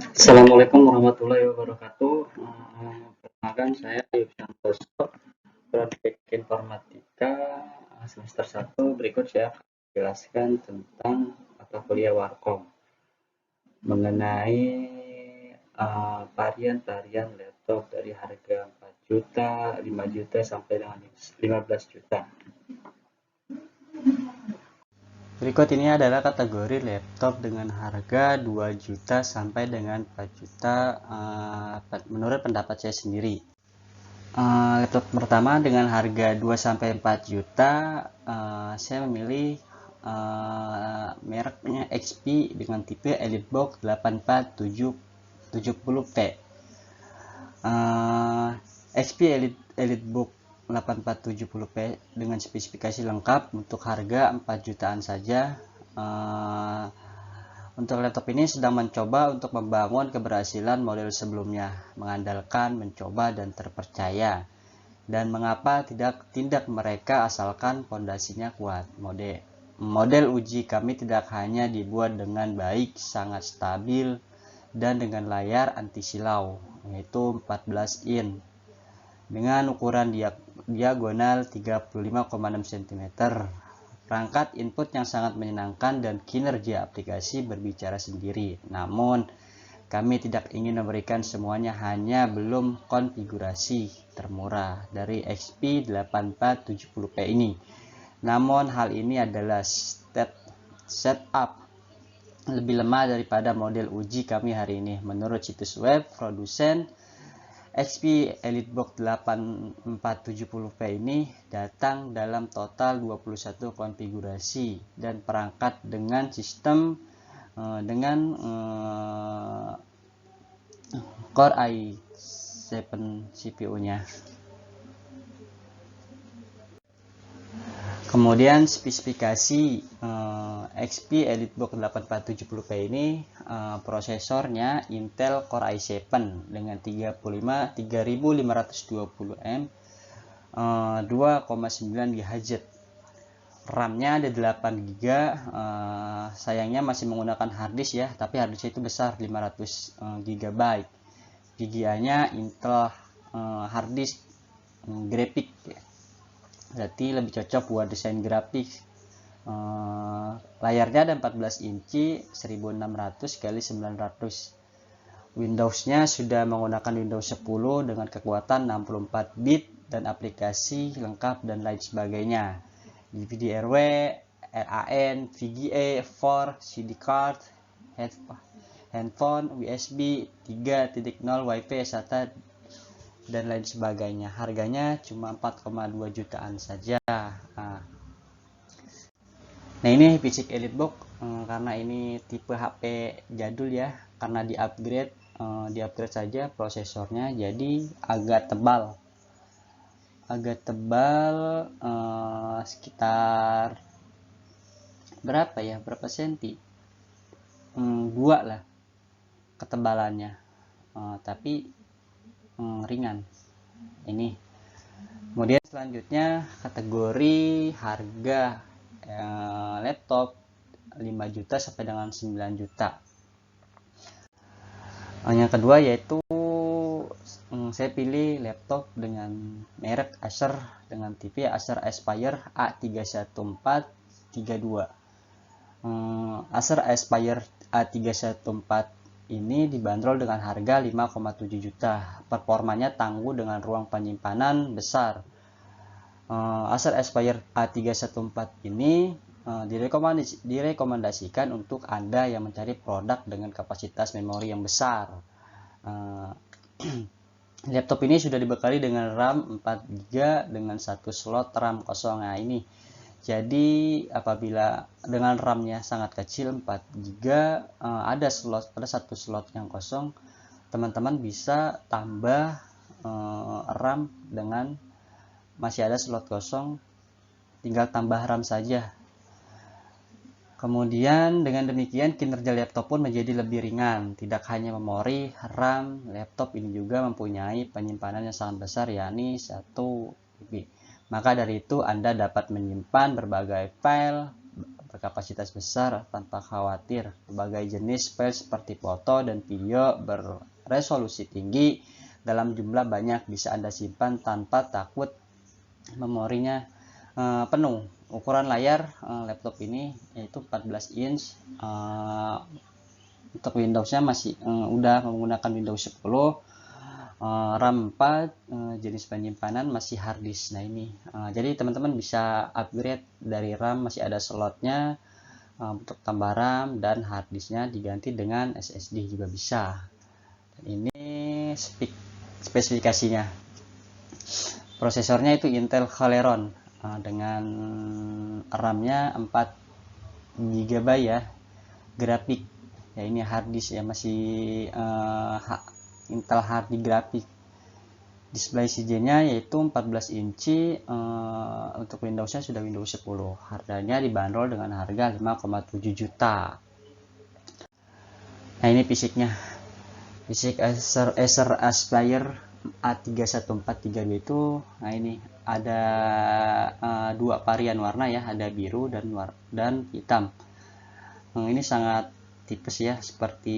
Assalamualaikum warahmatullahi wabarakatuh. Perkenalkan saya Ayub Santoso, Prodi Informatika semester 1. Berikut saya akan menjelaskan tentang mata kuliah Warkom mengenai varian-varian laptop dari harga 4 juta, 5 juta sampai dengan 15 juta. Berikut ini adalah kategori laptop dengan harga 2 juta sampai dengan 4 juta menurut pendapat saya sendiri. Laptop pertama dengan harga 2 sampai 4 juta, saya memilih mereknya HP dengan tipe EliteBook 8470P. HP EliteBook 8470P dengan spesifikasi lengkap untuk harga 4 jutaan saja. Untuk laptop ini sedang mencoba untuk membangun keberhasilan model sebelumnya, mengandalkan, mencoba, dan terpercaya. Dan mengapa tidak mereka asalkan fondasinya kuat. Model uji kami tidak hanya dibuat dengan baik, sangat stabil, dan dengan layar anti silau, yaitu 14 in dengan ukuran diagonal 35,6 cm. Perangkat input yang sangat menyenangkan dan kinerja aplikasi berbicara sendiri. Namun, kami tidak ingin memberikan semuanya, hanya belum konfigurasi termurah dari XP 8470P ini. Namun, hal ini adalah setup lebih lemah daripada model uji kami hari ini. Menurut situs web produsen, XP EliteBook 8470P ini datang dalam total 21 konfigurasi dan perangkat dengan sistem Core i7 CPU-nya. Kemudian spesifikasi XP EliteBook 8470P ini, prosesornya Intel Core i7 dengan 3520M, 2,9 GHz. RAM-nya ada 8 GB. Sayangnya masih menggunakan harddisk ya, tapi harddisk itu besar, 500 GB. VGA-nya Intel harddisk grafik, berarti lebih cocok buat desain grafik. Layarnya ada 14 inci 1600 x 900. Windows-nya sudah menggunakan Windows 10 dengan kekuatan 64 bit dan aplikasi lengkap dan lain sebagainya. DVD-RW, LAN, VGA, 4, CD card, handphone, USB 3.0, WiFi, SATA, dan lain sebagainya. Harganya cuma 4,2 jutaan saja. Nah, ini fisik EliteBook, karena ini tipe HP jadul ya, karena di upgrade saja prosesornya, jadi agak tebal, sekitar berapa senti, 2 lah ketebalannya, tapi ringan ini. Kemudian selanjutnya kategori harga laptop 5 juta sampai dengan 9 juta. Yang kedua yaitu saya pilih laptop dengan merek Acer dengan tipe Acer Aspire A31432. Acer Aspire A314 ini dibanderol dengan harga 5,7 juta. Performanya tangguh dengan ruang penyimpanan besar. Acer Aspire A314 ini direkomendasikan untuk Anda yang mencari produk dengan kapasitas memori yang besar. Laptop ini sudah dibekali dengan RAM 4 GB dengan 1 slot RAM kosong. Nah, ini jadi apabila dengan RAM-nya sangat kecil 4 GB, ada 1 slot yang kosong, teman-teman bisa tambah RAM dengan masih ada slot kosong, tinggal tambah RAM saja. Kemudian dengan demikian kinerja laptop pun menjadi lebih ringan. Tidak hanya memori, RAM laptop ini juga mempunyai penyimpanan yang sangat besar, yakni 1 GB. Maka dari itu Anda dapat menyimpan berbagai file berkapasitas besar tanpa khawatir. Berbagai jenis file seperti foto dan video beresolusi tinggi dalam jumlah banyak bisa Anda simpan tanpa takut memorinya penuh. Ukuran layar laptop ini yaitu 14 inch. Untuk Windowsnya masih udah menggunakan Windows 10. RAM 4, jenis penyimpanan masih harddisk. Nah ini jadi teman-teman bisa upgrade dari RAM, masih ada slotnya untuk tambah RAM, dan harddisknya diganti dengan SSD juga bisa. Dan ini spesifikasinya. Prosesornya itu Intel Celeron dengan RAM-nya 4 GB ya, grafik ya, ini harddisk ya, masih Intel HD grafik. Display CJ-nya yaitu 14 inci. Untuk Windows-nya sudah Windows 10. Harganya dibanderol dengan harga 5,7 juta. Nah ini fisiknya. Fisik Acer Aspire A3143B itu, nah ini ada dua varian warna ya, ada biru dan hitam. Ini sangat tipes ya, seperti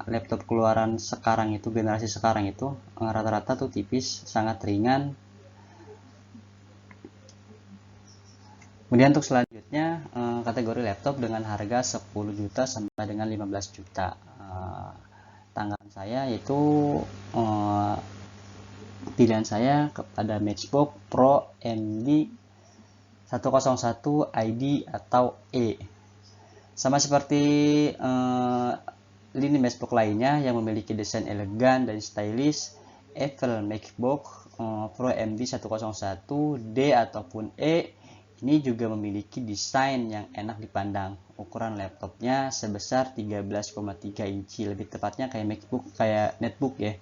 laptop keluaran sekarang itu, generasi sekarang itu rata-rata tuh tipis, sangat ringan. Kemudian untuk selanjutnya kategori laptop dengan harga 10 juta sampai dengan 15 juta. Tanggapan saya yaitu pilihan saya kepada MacBook Pro AMD 101 ID atau E. Sama seperti lini MacBook lainnya yang memiliki desain elegan dan stylish, Apple MacBook Pro AMD 101D ataupun E ini juga memiliki desain yang enak dipandang. Ukuran laptopnya sebesar 13,3 inci, lebih tepatnya kayak netbook ya.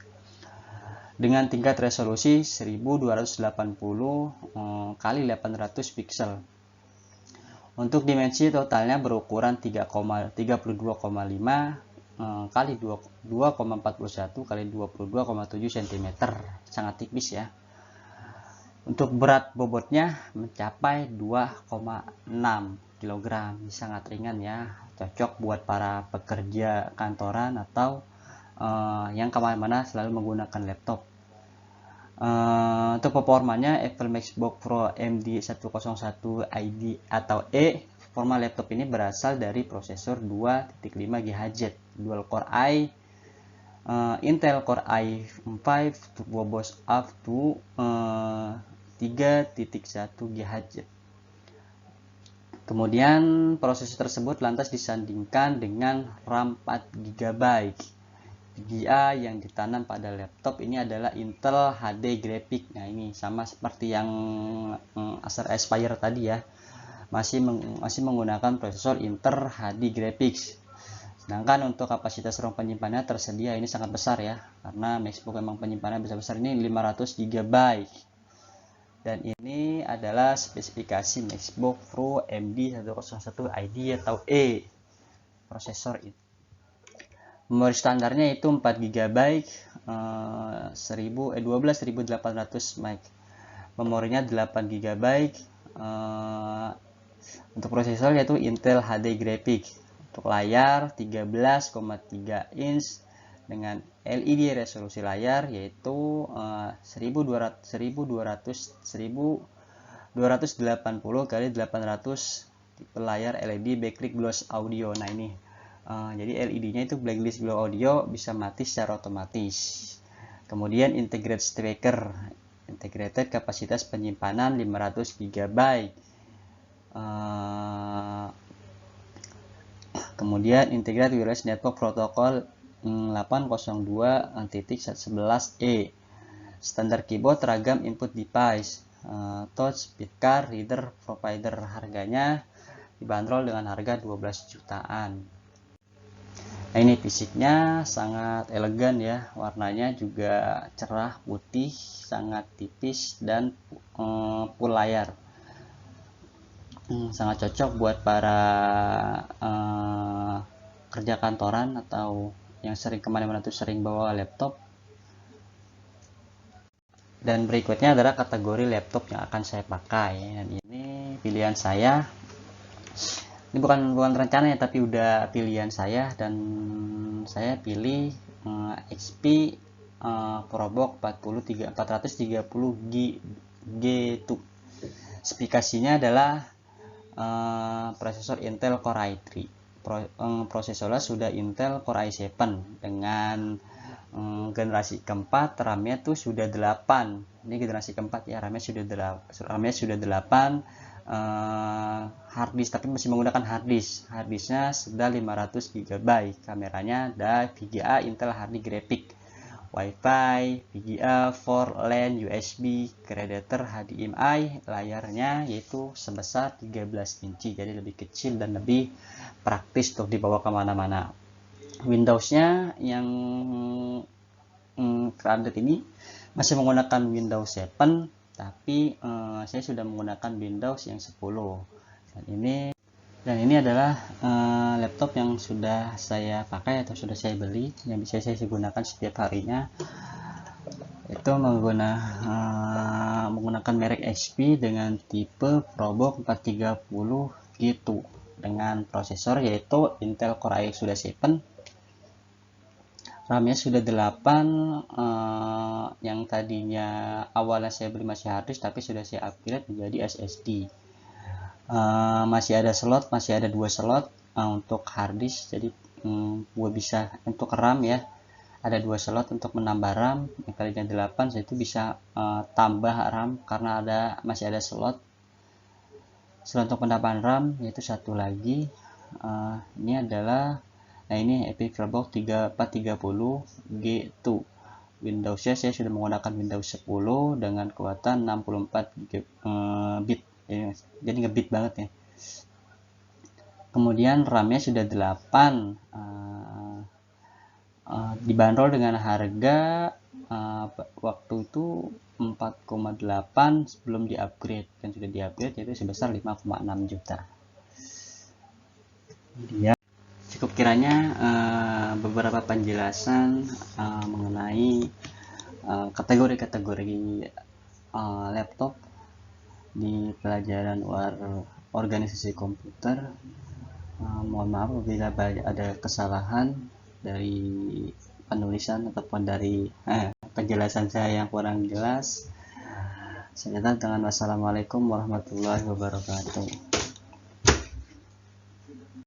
Dengan tingkat resolusi 1280 kali 800 pixel. Untuk dimensi totalnya berukuran 32,5 kali 2,41 kali 22,7 cm. Sangat tipis ya. Untuk berat bobotnya mencapai 2,6 kg. Sangat ringan ya. Cocok buat para pekerja kantoran atau yang kemana-mana selalu menggunakan laptop. Untuk performanya Apple MacBook Pro AMD 101 ID atau E, performa laptop ini berasal dari prosesor 2.5 GHz dual core i, Intel Core i5 Turbo Boost up to 3.1 GHz. Kemudian prosesor tersebut lantas disandingkan dengan RAM 4 GB. VGA yang ditanam pada laptop ini adalah Intel HD Graphics. Nah ini sama seperti yang Acer Aspire tadi ya, masih menggunakan prosesor Intel HD Graphics. Sedangkan untuk kapasitas ROM penyimpanannya tersedia ini sangat besar ya, karena MacBook memang penyimpanannya besar ini 500 GB. Dan ini adalah spesifikasi MacBook Pro AMD 101 ID atau E prosesor itu. Memori standarnya itu 4 GB 12.800 MB. Memorinya 8 GB. Untuk prosesor yaitu Intel HD Graphics. Untuk layar 13,3 inch dengan LED resolusi layar yaitu 1280 kali 800 tipe layar LED backlight gloss audio. Nah ini jadi LED-nya itu blacklist glow audio, bisa mati secara otomatis. Kemudian integrated speaker, integrated kapasitas penyimpanan 500 GB. Kemudian integrated wireless network protocol 802.11e. Standar keyboard, ragam input device, touch, speed card, reader provider. Harganya dibanderol dengan harga 12 jutaan. Nah ini fisiknya sangat elegan ya, warnanya juga cerah putih, sangat tipis dan full layar. Sangat cocok buat para kerja kantoran atau yang sering kemana-mana tuh sering bawa laptop. Dan berikutnya adalah kategori laptop yang akan saya pakai. Dan ini pilihan saya. Ini bukan rencana ya, tapi udah pilihan saya, dan saya pilih XP ProBook 430 G2. Spesifikasinya adalah prosesor Intel Core i3. Prosesornya sudah Intel Core i7 dengan generasi keempat, RAM-nya tuh sudah 8. Ini generasi keempat ya, RAM-nya sudah 8. Harddisk, tapi masih menggunakan harddisknya sudah 500 GB. Kameranya ada VGA Intel HD Graphic, WiFi, VGA, 4 LAN, USB, Predator, HDMI. Layarnya yaitu sebesar 13 inci, jadi lebih kecil dan lebih praktis untuk dibawa kemana-mana. Windowsnya yang terupdate ini masih menggunakan Windows 7, tapi saya sudah menggunakan Windows yang 10. Dan ini adalah laptop yang sudah saya pakai atau sudah saya beli, yang bisa saya gunakan setiap harinya. Itu menggunakan merek HP dengan tipe ProBook 430 G2 dengan prosesor yaitu Intel Core i7. RAM-nya sudah 8. Yang tadinya awalnya saya beli masih harddisk, tapi sudah saya upgrade menjadi SSD. Masih ada 2 slot untuk harddisk, jadi bisa untuk RAM ya, ada 2 slot untuk menambah RAM. Yang tadinya 8, saya itu bisa tambah RAM karena masih ada slot untuk penambahan RAM, yaitu satu lagi. Ini adalah ini HP ProBook 430 G2. Windowsnya saya sudah menggunakan Windows 10 dengan kekuatan 64 bit, jadi ngebit banget ya. Kemudian RAM-nya sudah 8. Dibanderol dengan harga waktu itu 4,8 sebelum di-upgrade, dan sudah di-upgrade yaitu sebesar 5,6 juta. Dia cukup kiranya beberapa penjelasan mengenai kategori-kategori laptop di pelajaran organisasi komputer. Mohon maaf apabila ada kesalahan dari penulisan ataupun dari penjelasan saya yang kurang jelas. Saya dengan wassalamualaikum warahmatullahi wabarakatuh.